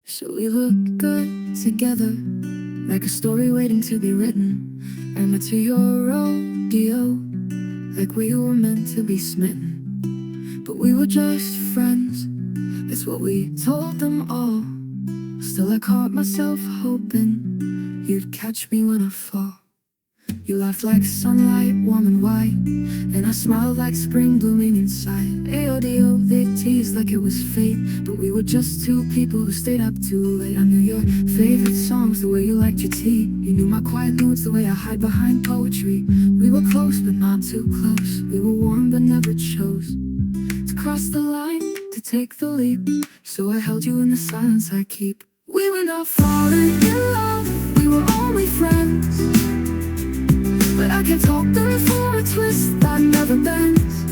So we look good together, like a story waiting to be written. I met to your rodeo, like we were meant to be smitten. But we were just friends, that's what we told them all. Still I caught myself hoping you'd catch me when I fall. You laughed like sunlight, warm and white, and I smiled like spring blooming inside. Ayo, they teased like it was fate, but we were just two people who stayed up too late. I knew your favorite songs, the way you liked your tea. You knew my quiet moods, the way I hide behind poetry. We were close, but not too close. We were warm, but never chose to cross the line, to take the leap. So I held you in the silence I keep. We were not falling in love, we were only friends. But I kept hoping for a twist that never bends.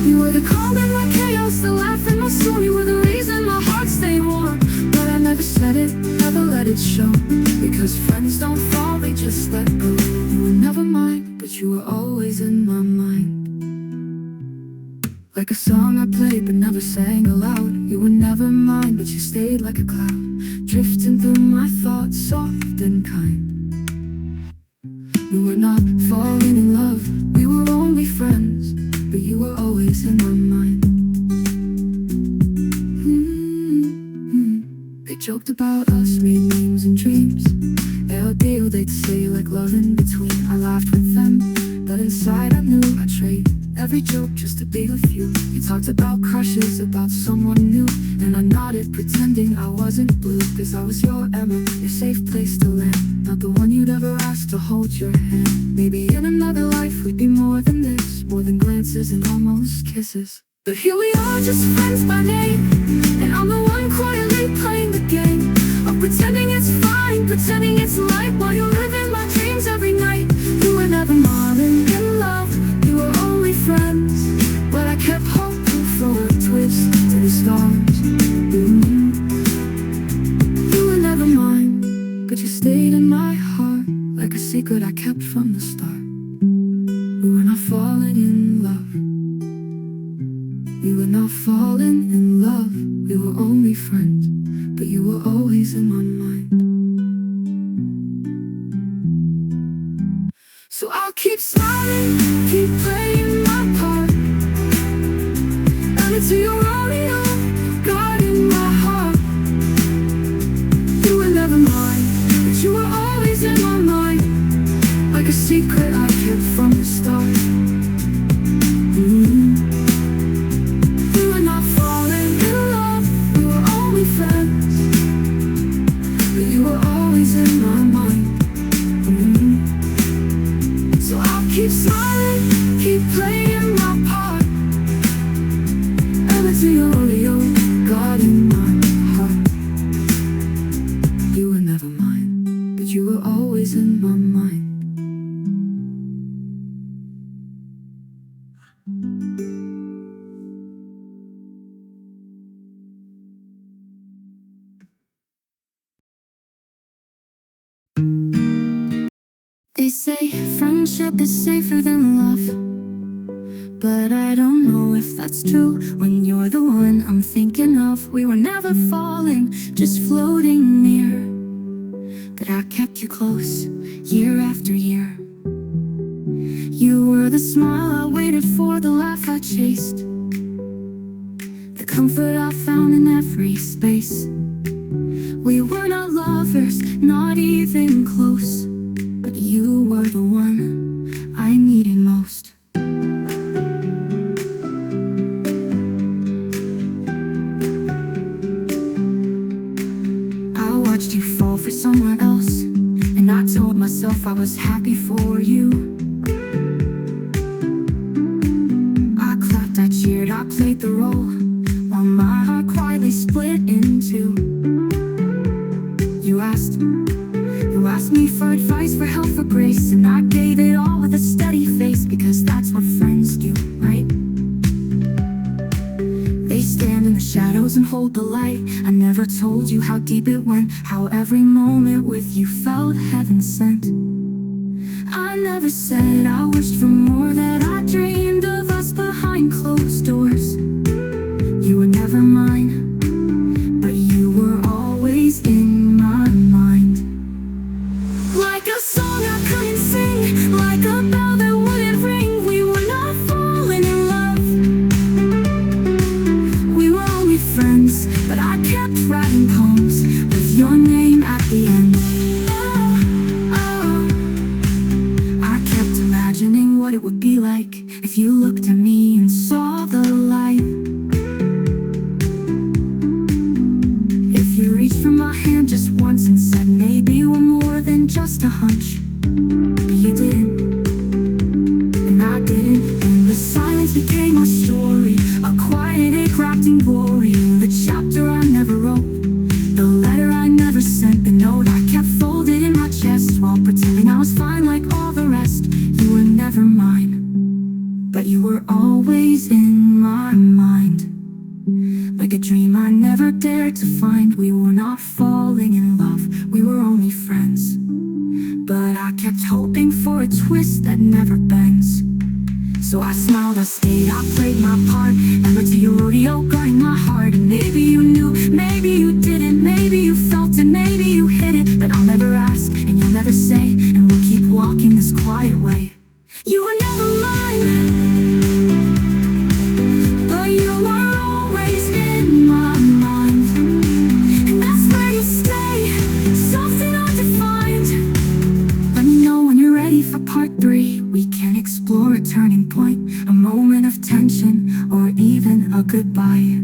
You were the calm in my chaos, the laugh in my soul. You were the reason my heart stayed warm. But I never said it, never let it show. Because friends don't fall, they just let go. You were never mine, but you were always in my mind. Like a song I played but never sang aloud. You were never mine, but you stayed like a cloud, drifting through my thoughts, soft and kind. We were not falling in love, we were only friends, but you were always in my mind. They joked about us, made memes and dreams. El deal, they'd say, like love in between. I laughed with them, but inside I knew I'd trade every joke just to be with you. You talked about crushes, about someone new, and I nodded, pretending I wasn't blue. Cause I was your Emma, your safe place to land, not the one you'd ever ask to hold your hand. Maybe in another life we'd be more than this, more than glances and almost kisses. But here we are, just friends by name, and I'm the one quietly playing the game of pretending it's fine, pretending it's light, while you're living my dreams every night. You were never falling in love, you were only friends, but I kept hoping for a twist to the stars. You were never mine, but you stayed in my heart, like a secret I kept from the start. We were not falling in love, we were not falling in love. We were only friends, but you were always in my mind. So I'll keep smiling, keep playing my part, and it's your rodeo, God in my heart. You were never mine, but you were always in my mind, like a secret I kept from the start. We were not falling in love, we were only friends, but you were always in my mind. So I'll keep smiling, keep playing my part, and it's your God in my heart. You were never mine, but you were always in my mind. They say friendship is safer than love, but I don't know if that's true when you're the one I'm thinking of. We were never falling, just floating near, but I kept you close, year after year. You were the smile I waited for, the laugh I chased, the comfort I found in every space. We were not lovers, not even close, but you were the one I needed most. I watched you fall for someone else, and I told myself I was happy for you. I clapped, I cheered, I played the role, while my heart quietly split in two. You asked me for advice, for help, for grace, and I gave it all with a steady face, because that's what friends do, right? They stand in the shadows and hold the light. I never told you how deep it went, how every moment with you felt heaven sent. I never said I wished for more, that I dreamed of us behind closed doors. You were never mine, but you ends, but I kept writing poems with your name at the end. I kept imagining what it would be like if you looked at me and saw the light. If you reached for my hand just once and said maybe you were more than just a hunch. But you didn't, and I didn't, and the silence became our story, a quiet ache wrapped in glory. The chapter I never wrote, the letter I never sent, the note I kept folded in my chest while pretending I was fine like all the rest. You were never mine, but you were always in my mind, like a dream I never dared to find. We were not falling in love, we were only friends, but I kept hoping for a twist that never bends. So I smiled, I stayed, I played my part, ever to your rodeo, guarding my heart. And maybe you knew, maybe you didn't, maybe you felt it, maybe you hid it, but I'll never ask, and you'll never say, and we'll keep walking this quiet way. You were never mine, but you were always in my mind, and that's where you stay, something undefined. Let me know when you're ready for part 3. We can explore a turning point, a moment of tension, or even a goodbye.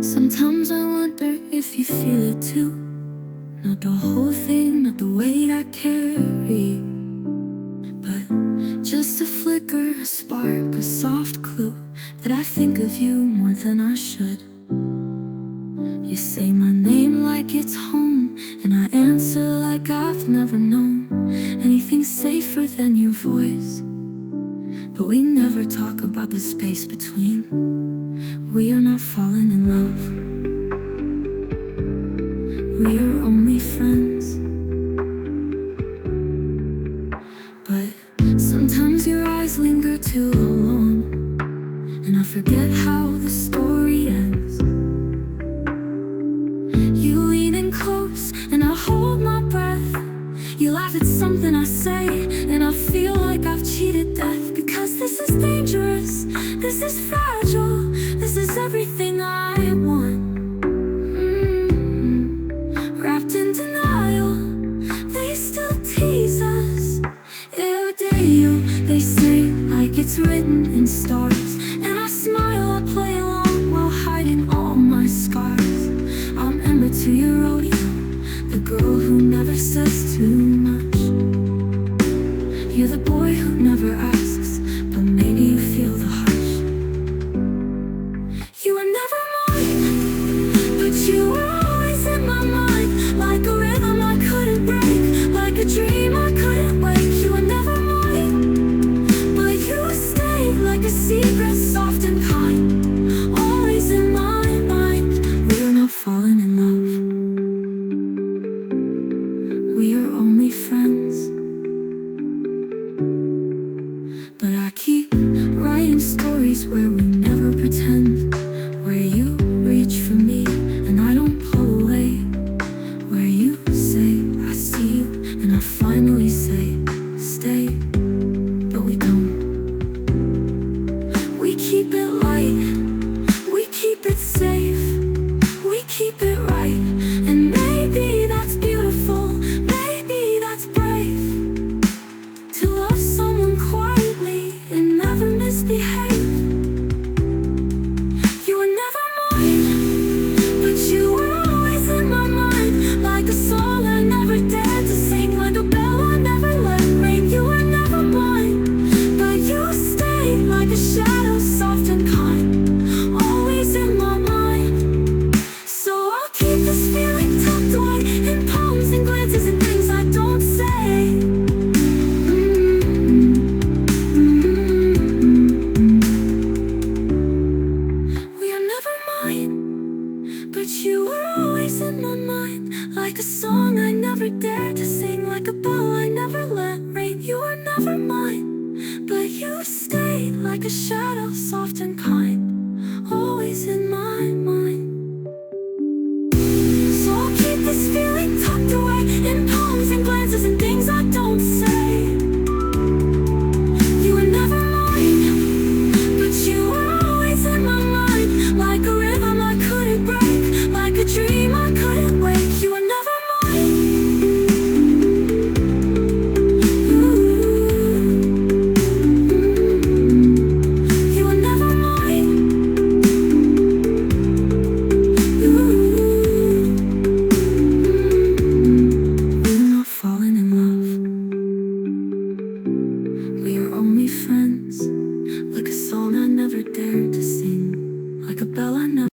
Sometimes I wonder if you feel it too. Not the whole thing, not the weight I carry, but just a flicker, a spark, a soft clue that I think of you more than I should. You say my name like it's home, and I answer like I've never known anything safer than your voice. But we never talk about the space between. We are not falling in love, we are only friends. But sometimes your eyes linger too long, and I forget how the story ends. You lean in close, and I hold my breath. You laugh at something I say, and I feel like I've cheated death. Because this is dangerous, this is fragile, this is everything I want. Wrapped in denial, they still tease us. Every day they say like it's written in stars, and I smile, I play along while hiding all my scars. I'm Ember to your rodeo, the girl who never says too much. You're the boy who never asks, but maybe you feel the hush. You were never mine, but you were always in my mind, like a rhythm I couldn't break, like a dream I couldn't wake. You were never mine, but you stayed like a secret, soft and kind, always in my mind. We are not falling in love, we are only friends. But I keep writing stories where we never pretend, where you reach for me and I don't pull away, where you say I see you and I finally say stay, but we don't. We keep it light, we keep it safe, we keep it right, and maybe that's beautiful, maybe that's brave, to love someone quietly and never misbehave. You were never mine, but you were always in my mind, like a song I never dared to sing, like a bell I never let ring. You were never mine, but you stayed like a shadow, soft and kind, always in my mind. So I'll keep this feeling tucked away in poems and glances and things I don't say. We are never mine, but you were always in my mind, like a song I never dared to sing, like a bell I never let ring. You were never mine, but you stayed like a shadow, soft and kind, always in my mind. So I'll keep this feeling tucked away in poems and glances and things I don't say. You were never mine, never dared to sing, like a bell I never.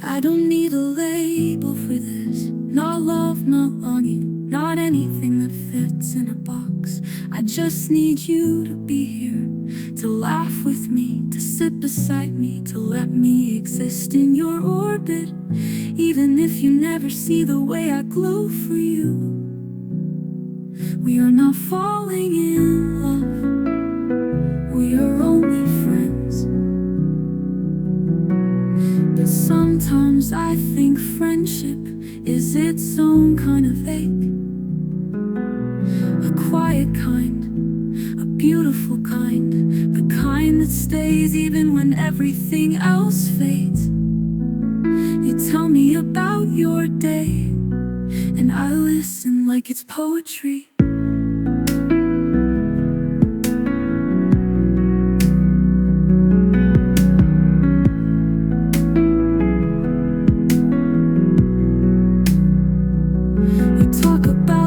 I don't need a label for this. Not love, not longing, not anything that fits in a box. I just need you to be here, to laugh with me, to sit beside me, to let me exist in your orbit. Even if you never see the way I glow for you. We are not falling in love, we are only friends. But sometimes I think friendship is its own kind of ache. A quiet kind, a beautiful kind, the kind that stays even when everything else fades. You tell me about your day, and I listen like it's poetry.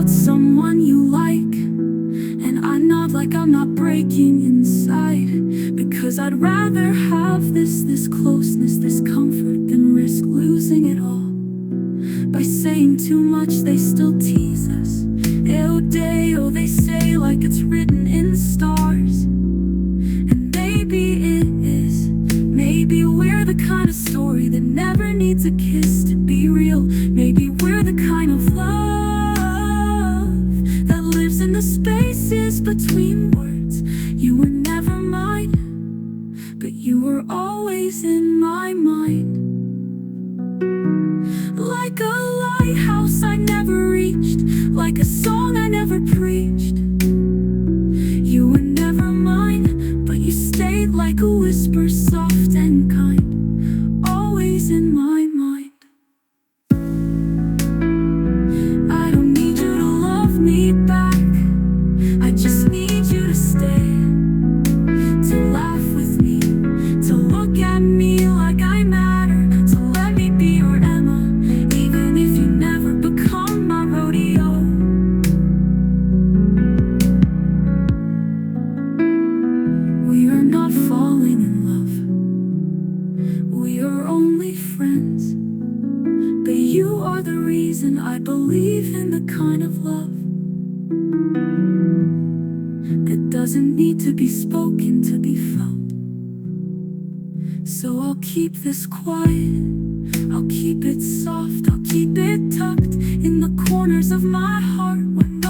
Someone you like, and I nod like I'm not breaking inside, because I'd rather have this closeness, this comfort, than risk losing it all. By saying too much, they still tease us. Eo Deo, they say, like it's written in stars. And maybe it is. Maybe we're the kind of story that never needs a kiss to be real. Maybe we're the kind of love in the spaces between words. You were never mine, but you were always in my mind. Like a lighthouse I never reached, like a song I never preached. You were never mine, but you stayed like a whisper, soft and kind, always in my mind. I don't need you to love me back, I just need you to stay, to laugh with me, to look at me like I matter, to let me be your Emma, even if you never become my rodeo. We are not falling in love, we are only friends. But you are the reason I believe in the kind of love that doesn't need to be spoken to be felt. So I'll keep this quiet, I'll keep it soft, I'll keep it tucked in the corners of my heart when